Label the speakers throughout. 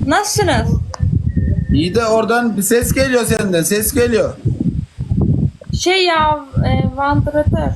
Speaker 1: Nasılsınız?
Speaker 2: İyi de oradan bir ses geliyor senden. Ses geliyor.
Speaker 1: Şey ya, vantilatör.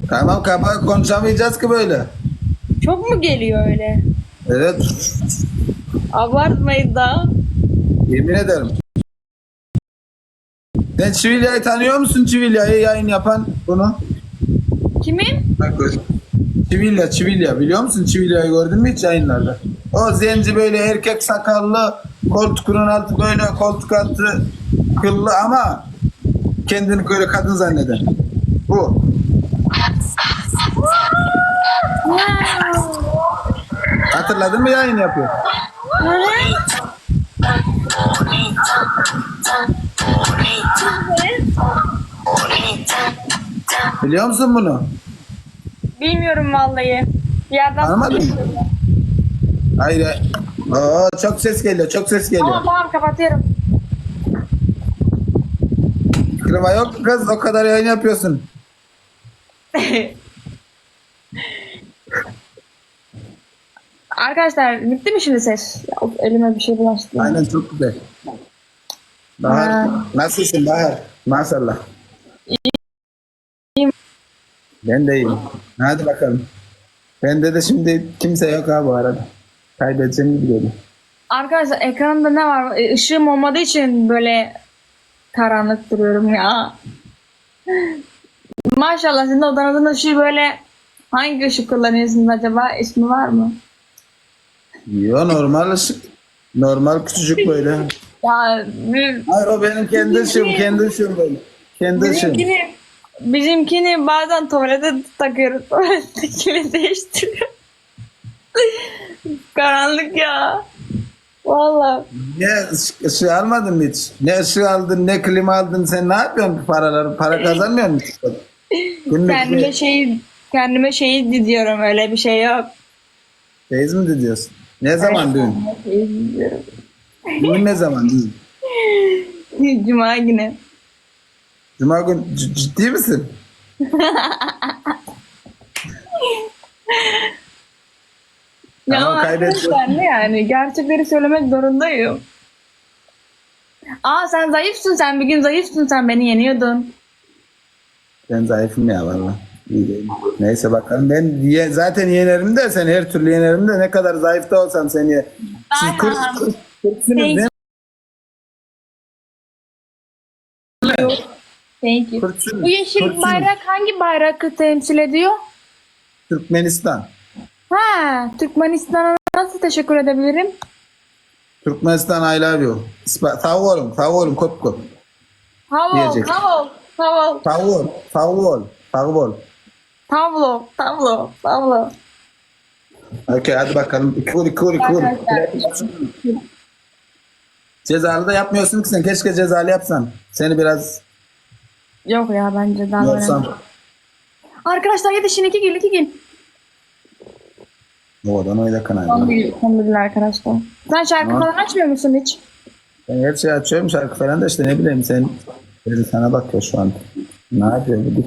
Speaker 2: Tamam kaba konuşamayacağız ki böyle.
Speaker 1: Çok mu geliyor öyle?
Speaker 2: Evet.
Speaker 1: Abartmayın da.
Speaker 2: Yemin ederim. Sen Çivilya'yı tanıyor musun? Çivilya'yı yayın yapan bunu.
Speaker 1: Kimin?
Speaker 2: Çivilya. Biliyor musun Çivilya'yı gördün mü hiç yayınlarda? O zenci böyle erkek sakallı koltuğunun altı böyle koltuk altı kıllı ama kendini böyle kadın zanneden. Bu. Hatırladın mı yayın yapıyor? Biliyor musun bunu?
Speaker 1: Bilmiyorum vallahi. Bir yerden
Speaker 2: Anlamadın mı? Hayır. Aa, çok ses geliyor. Çok ses geliyor.
Speaker 1: Tamam kapatıyorum.
Speaker 2: Klima yok mu kız? O kadar yayın yapıyorsun.
Speaker 1: Arkadaşlar bitti mi şimdi ses? Ya, of, elime bir şey bulaştı.
Speaker 2: Aynen çok güzel. Bahar.
Speaker 1: Ha.
Speaker 2: Nasılsın Bahar? Maşallah.
Speaker 1: İyiyim.
Speaker 2: Ben de iyiyim. Hadi bakalım. Bende de şimdi kimse yok ha bu arada. Kaybedeceğimi biliyordum.
Speaker 1: Arkadaşlar ekranda ne var? Işığım olmadığı için böyle karanlık duruyorum ya. Maşallah sizin odanızın ışığı böyle hangi ışık kullanıyorsunuz acaba? İsmi var mı?
Speaker 2: Yo normal ışık. Normal küçücük böyle.
Speaker 1: Ya
Speaker 2: Hayır o benim kendi ışığım. Kendi ışığım böyle. Kendi ışığım.
Speaker 1: bizimkini bazen tuvalete takıyoruz. Tuvalettekini değiştiriyor. Karanlık ya. Vallahi.
Speaker 2: Niye ışığı almadın mı hiç? Ne ışığı aldın ne klima aldın sen ne yapıyorsun bu paraları? Para kazanmıyor musun? Günlük
Speaker 1: Kendime şeyi diyorum, öyle bir şey yok.
Speaker 2: Teyze mi diyorsun? Ne zaman düğün?
Speaker 1: Şeyi diyorum.
Speaker 2: Düğün ne zaman düğün?
Speaker 1: Cuma günü.
Speaker 2: Cuma gün ciddi misin?
Speaker 1: Ya
Speaker 2: Ama
Speaker 1: arkadaşlar ne yani? Gerçekleri söylemek zorundayım. Aa sen zayıfsın, sen bir gün zayıfsın, sen beni yeniyordun.
Speaker 2: Ben zayıfım ya valla. İyi değilim. Neyse bakalım. Ben zaten yenerim de sen her türlü yenerim de ne kadar zayıf da olsam seni ye. Siz
Speaker 1: Aynen.
Speaker 2: 40'sınız değil mi?
Speaker 1: Thank you.
Speaker 2: 40'sınız.
Speaker 1: Bu yeşil
Speaker 2: 40'sınız.
Speaker 1: bayrak hangi bayrakı temsil ediyor?
Speaker 2: Türkmenistan.
Speaker 1: Ha, Türkmenistan'a nasıl teşekkür edebilirim?
Speaker 2: Türkmenistan I love you. Sağ olun, kop.
Speaker 1: Havol,
Speaker 2: Diyecek.
Speaker 1: havol, havol,
Speaker 2: Sağ ol.
Speaker 1: tavlo.
Speaker 2: Okey hadi bakalım. Cool. Cezalı da yapmıyorsun ki sen. Keşke cezalı yapsan. Seni biraz
Speaker 1: Yok ya, bence daha
Speaker 2: yorsam.
Speaker 1: önemli. Arkadaşlar yetişin, 2 gün.
Speaker 2: Oradan öyle kanal.
Speaker 1: Son gün arkadaşlar. Sen şarkı
Speaker 2: Tamam.
Speaker 1: falan açmıyor musun hiç?
Speaker 2: Ben her şeyi açıyorum şarkı falan da işte ne bileyim sen sana bakıyor şu an. Ne yapıyor bu?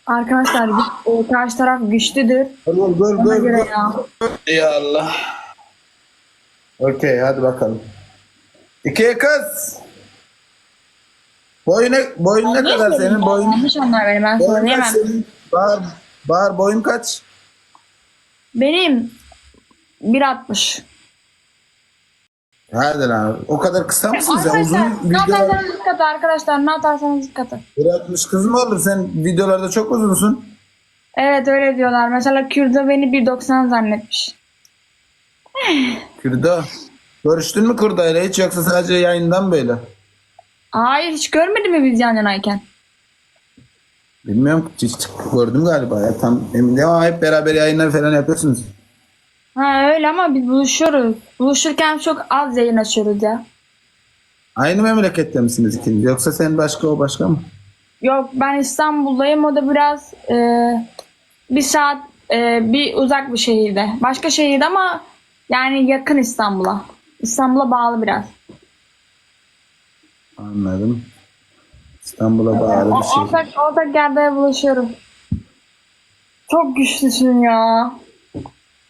Speaker 1: Arkadaşlar karşı taraf güçlüdür. Ona göre
Speaker 2: Dur.
Speaker 1: ya.
Speaker 2: Ya Allah. Okey hadi bakalım. İki kız. Boyun ne kadar senin boyun?
Speaker 1: Yanlış onlar benim, ben
Speaker 2: Boyun kaç
Speaker 1: söyleyemem.
Speaker 2: senin? Bahar boyun kaç?
Speaker 1: Benim 1.60.
Speaker 2: Hadi lan. O kadar kısa mısın sen? Uzun
Speaker 1: Arkadaşlar ne
Speaker 2: videolar.
Speaker 1: atarsanız dikkatı arkadaşlar, ne atarsanız dikkatı.
Speaker 2: 1.60 kız mı oldun? Sen videolarda çok uzunsun.
Speaker 1: Evet öyle diyorlar. Mesela Kürdo beni 1.90 zannetmiş.
Speaker 2: Kürdo. Görüştün mü Kurda'yla hiç yoksa sadece yayından böyle?
Speaker 1: Hayır, hiç görmedin mi biz yan yanayken?
Speaker 2: Bilmiyorum hiç gördüm galiba ya tam emin değilim ama hep beraber yayınlar falan yapıyorsunuz.
Speaker 1: Ha öyle ama biz buluşuyoruz. Buluşurken çok az yayın açıyoruz ya.
Speaker 2: Aynı memlekette misiniz ikiniz yoksa sen başka o başka mı?
Speaker 1: Yok, ben İstanbul'dayım, o da biraz bir saat bir uzak bir şehirde. Başka şehirde ama yani yakın İstanbul'a. İstanbul'a bağlı biraz.
Speaker 2: Anladım. İstanbul'a bağlı bir şey.
Speaker 1: Ortak yerde buluşuyoruz. Çok güçlüsün ya.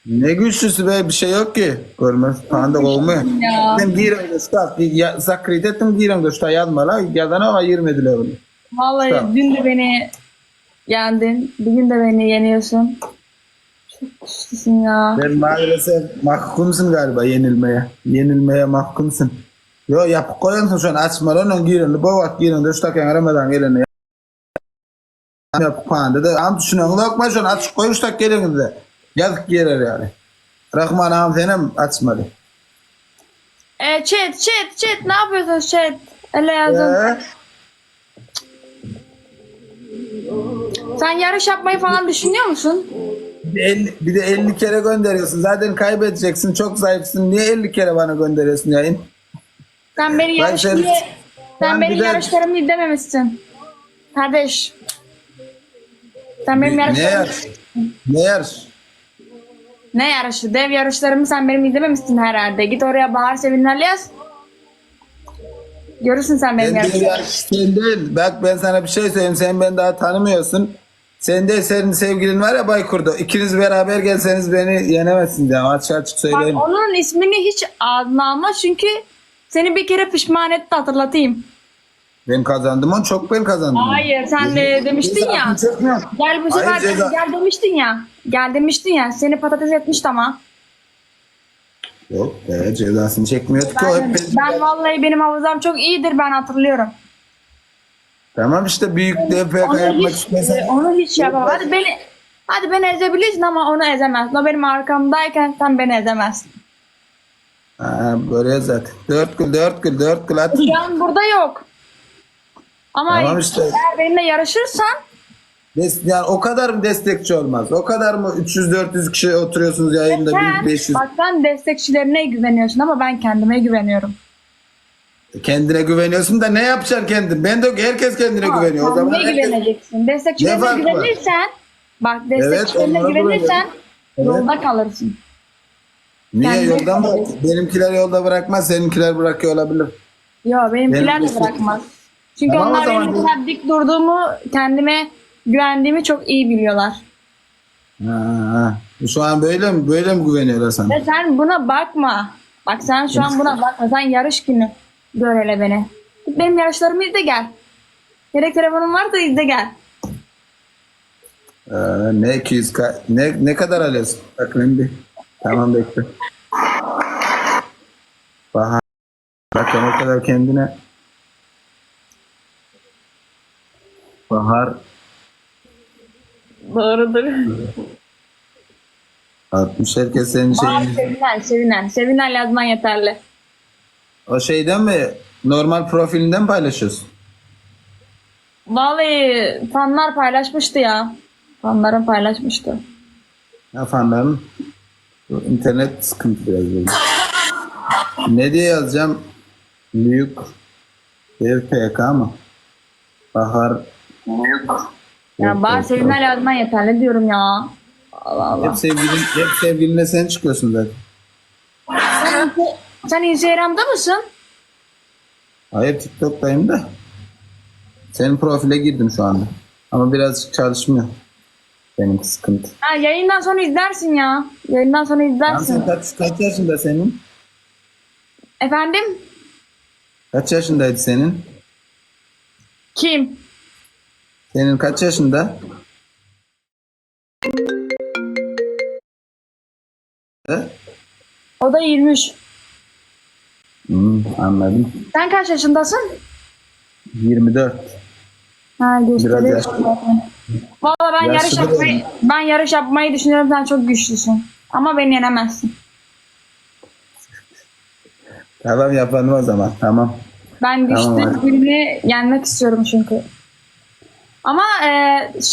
Speaker 2: Ne güçlüsü be, bir şey yok ki. Görmez panda kovmuyor.
Speaker 1: Ya.
Speaker 2: Ben giyiyorum da stop. Zakrit ettim giyiyorum da şu yazma la. Yazana ama 20 lira bunu.
Speaker 1: Vallahi
Speaker 2: Tamam.
Speaker 1: dün de beni yendin. Bugün de beni yeniyorsun. Çok güçlüsün ya.
Speaker 2: Ben maalesef mahkumsun galiba yenilmeye. Yenilmeye mahkumsun. Yo yapıp koyuyorsun şu an açma lan onu giyiyorum. Bu vakit giyiyorum da şu takken aramadan gelene. Yapıp panda da am düşünüyorum. Lokma şu an açık koyuş tak geliyorsun da. Yazık giyer yani. Rahman ağam senem açmadı.
Speaker 1: Chat ne yapıyorsun chat? Öyle yazın. Sen yarış yapmayı falan düşünüyor musun?
Speaker 2: Bir de 50 kere gönderiyorsun. Zaten kaybedeceksin. Çok zayıfsın. Niye 50 kere bana gönderiyorsun yayın?
Speaker 1: Sen beni
Speaker 2: Ben
Speaker 1: yarış
Speaker 2: sen-
Speaker 1: diye,
Speaker 2: ben
Speaker 1: sen benim
Speaker 2: bir de-
Speaker 1: yarışlarımı izlememişsin. Kardeş. Sen benim
Speaker 2: Ne
Speaker 1: yarışlarımı...
Speaker 2: yarış? Ne yarış?
Speaker 1: Ne yarışı? Dev yarışlarımı sen benim izlememişsin herhalde. Git oraya Bahar Sevinler'le yaz. Görürsün sen benim
Speaker 2: Sen değil,
Speaker 1: yarışlarımı.
Speaker 2: yarış sen değil. Bak ben sana bir şey söyleyeyim. Sen beni daha tanımıyorsun. Sen de senin sevgilin var ya Baykur'da. İkiniz beraber gelseniz beni yenemezsiniz. Yani açık açık
Speaker 1: Bak
Speaker 2: söyleyeyim.
Speaker 1: onun ismini hiç ağzına alma çünkü seni bir kere pişman etti hatırlatayım.
Speaker 2: Ben kazandım onu. Çok ben kazandım.
Speaker 1: Hayır sen de demiştin ya. Gel bu sefer
Speaker 2: Hayır, ceza-
Speaker 1: gel demiştin ya. Gel demiştin ya. Seni patates etmişti ama.
Speaker 2: Yok be, cezasını çekmiyorduk ki o hep
Speaker 1: Ben vallahi benim hafızam çok iyidir ben hatırlıyorum.
Speaker 2: Tamam işte büyük DPK
Speaker 1: Onu
Speaker 2: yapmak
Speaker 1: hiç,
Speaker 2: istesen.
Speaker 1: onu hiç yapamam. Hadi beni ezebilirsin ama onu ezemezsin. O benim arkamdayken sen beni ezemezsin.
Speaker 2: Ha, böyle zaten. 4 gol at.
Speaker 1: Şu an burada yok. Ama
Speaker 2: Tamam işte.
Speaker 1: eğer benimle yarışırsan
Speaker 2: Yani o kadar mı destekçi olmaz? O kadar mı 300-400 kişi oturuyorsunuz yayında
Speaker 1: sen,
Speaker 2: 500?
Speaker 1: bak sen destekçilerine güveniyorsun ama ben kendime güveniyorum.
Speaker 2: Kendine güveniyorsun da ne yapacaksın kendin? Ben de herkes kendine güveniyor. O zaman
Speaker 1: Kendine
Speaker 2: herkes...
Speaker 1: güveneceksin.
Speaker 2: Ne
Speaker 1: Destekçilerine
Speaker 2: farkı var?
Speaker 1: güvenirsen bak destekçilerine
Speaker 2: onlara
Speaker 1: güvenirsen
Speaker 2: güveniyorum.
Speaker 1: yolda kalırsın.
Speaker 2: Niye
Speaker 1: Kendine
Speaker 2: yoldan bırak?
Speaker 1: güveniyorsun.
Speaker 2: Benimkiler yolda bırakmaz, seninkiler bırakıyor olabilir.
Speaker 1: Yo benimkiler
Speaker 2: Benim
Speaker 1: de
Speaker 2: destek-
Speaker 1: bırakmaz. Çünkü
Speaker 2: Tamam, o
Speaker 1: onlar
Speaker 2: zaman
Speaker 1: benim ne
Speaker 2: bu-
Speaker 1: kadar dik durduğumu, kendime güvendiğimi çok iyi biliyorlar.
Speaker 2: Ha. Şu an böyle mi güveniyorlar sana?
Speaker 1: Ve sen buna bakma. Bak sen şu an buna bakma. Sen yarış günü gör hele beni. Git benim yarışlarımı izle gel. Gerek telefonun varsa izle gel.
Speaker 2: Ne 200 ne kadar alıyorsun? Bakayım bir. Tamam bekle. Bahar. Bakın o kadar kendine. Bahar
Speaker 1: Doğrudur.
Speaker 2: 60 herkes senin şeyini.
Speaker 1: Sevinen yazman yeterli.
Speaker 2: O şeyden mi? Normal profilinden paylaşıyorsun.
Speaker 1: Vallahi fanlar paylaşmıştı ya. Fanların paylaşmıştı.
Speaker 2: Ya fanların bu internet sıkıntı biraz böyle. Ne diye yazacağım? Büyük PK mı? Bahar
Speaker 1: Ya bari Sevinen yazman yeterli diyorum ya. Allah Allah.
Speaker 2: hep sevgilinle sen çıkıyorsun zaten.
Speaker 1: Sen Instagram'da mısın?
Speaker 2: Hayır TikTok'tayım da. Senin profile girdim şu anda. Ama birazcık çalışmıyor. Benim sıkıntı.
Speaker 1: Ha, yayından sonra izlersin ya. Yayından sonra
Speaker 2: Tamam,
Speaker 1: izlersin.
Speaker 2: sen kaç yaşında senin?
Speaker 1: Efendim?
Speaker 2: Kaç yaşındaydı senin?
Speaker 1: Kim?
Speaker 2: Senin kaç yaşında? He?
Speaker 1: O da 23.
Speaker 2: Anladım.
Speaker 1: Sen kaç yaşındasın?
Speaker 2: 24.
Speaker 1: Ha gösteriyor.
Speaker 2: Biraz
Speaker 1: Valla
Speaker 2: Yaşlı değilim.
Speaker 1: ben yarış yapmayı düşünüyorum. Sen çok güçlüsün. Ama beni yenemezsin.
Speaker 2: Tamam yapalım o zaman. Tamam.
Speaker 1: Ben güçlü
Speaker 2: Tamam, hadi.
Speaker 1: birini yenmek istiyorum çünkü. Ama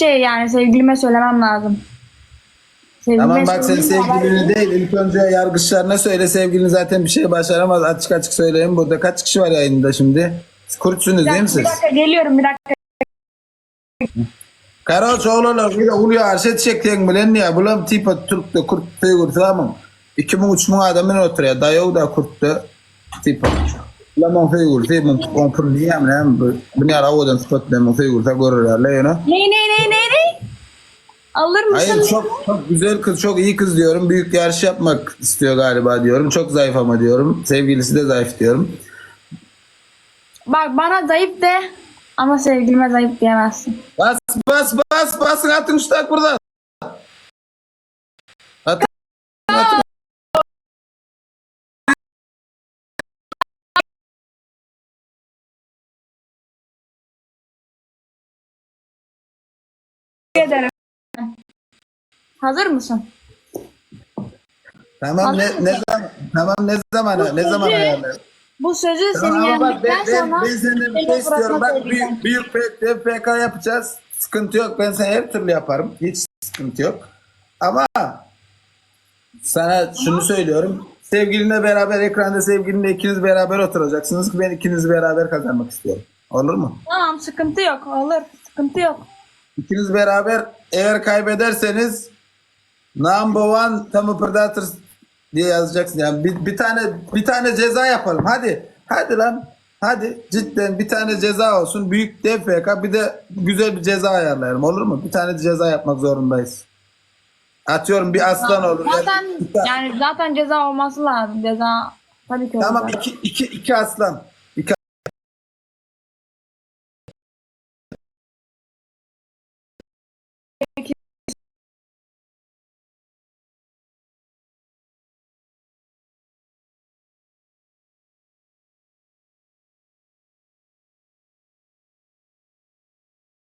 Speaker 1: yani sevgilime söylemem lazım. Sevgilime
Speaker 2: Tamam bak sen
Speaker 1: söyleyeyim,
Speaker 2: sevgilini değil. İlk önce yargıçlarına söyle. Sevgilin zaten bir şey başaramaz. Açık açık söyleyeyim. Burada kaç kişi var yayında şimdi? Kurtsunuz değil mi
Speaker 1: Bir
Speaker 2: siz?
Speaker 1: dakika geliyorum bir dakika.
Speaker 2: Karo çoğulalar bir de uluyor arşet çektiğin bilen ya. Bulam tipa Türk'te kurt figür tamam. 2000-3000 adamın oturuyor. Dayı da kurttu. Tipa. Bulam figür. Tipa kompur diyem ne? Bunu ara odan spot demo figür. Ta görürler. You know?
Speaker 1: Ne? Alır mısın?
Speaker 2: Hayır, çok güzel kız, çok iyi kız diyorum. Büyük yarış yapmak istiyor galiba diyorum. Çok zayıf ama diyorum. Sevgilisi de zayıf diyorum.
Speaker 1: Bak bana zayıf de ama sevgilime zayıf diyemezsin.
Speaker 2: Bas bas bas basın, atın şu tak buradan. Atın, atın.
Speaker 1: Ederim. Hazır mısın?
Speaker 2: Tamam, ne zaman, tamam, ne zaman ayarlayalım?
Speaker 1: Bu sözü seni
Speaker 2: Tamam ama bak,
Speaker 1: yendikten sonra
Speaker 2: ben senden bir
Speaker 1: seni
Speaker 2: şey istiyorum.
Speaker 1: suratına
Speaker 2: Bak,
Speaker 1: söyleyeceğim.
Speaker 2: büyük PK yapacağız. Sıkıntı yok. Ben sana her türlü yaparım. Hiç sıkıntı yok. Ama sana şunu söylüyorum. Sevgilinle beraber, ekranda sevgilinle ikiniz beraber oturacaksınız ki ben ikinizi beraber kazanmak istiyorum. Olur mu?
Speaker 1: Tamam sıkıntı yok. Olur. Sıkıntı yok.
Speaker 2: İkiniz beraber, eğer kaybederseniz number one Tamu Predators diye yazacaksın. Yani bir tane ceza yapalım. Hadi lan. Hadi cidden bir tane ceza olsun. Büyük DFK, bir de güzel bir ceza ayarlayalım. Olur mu? Bir tane ceza yapmak zorundayız. Atıyorum bir aslan olur.
Speaker 1: Zaten yani zaten ceza olması lazım. Ceza tabii ki
Speaker 2: Tamam,
Speaker 1: olacak.
Speaker 2: iki aslan.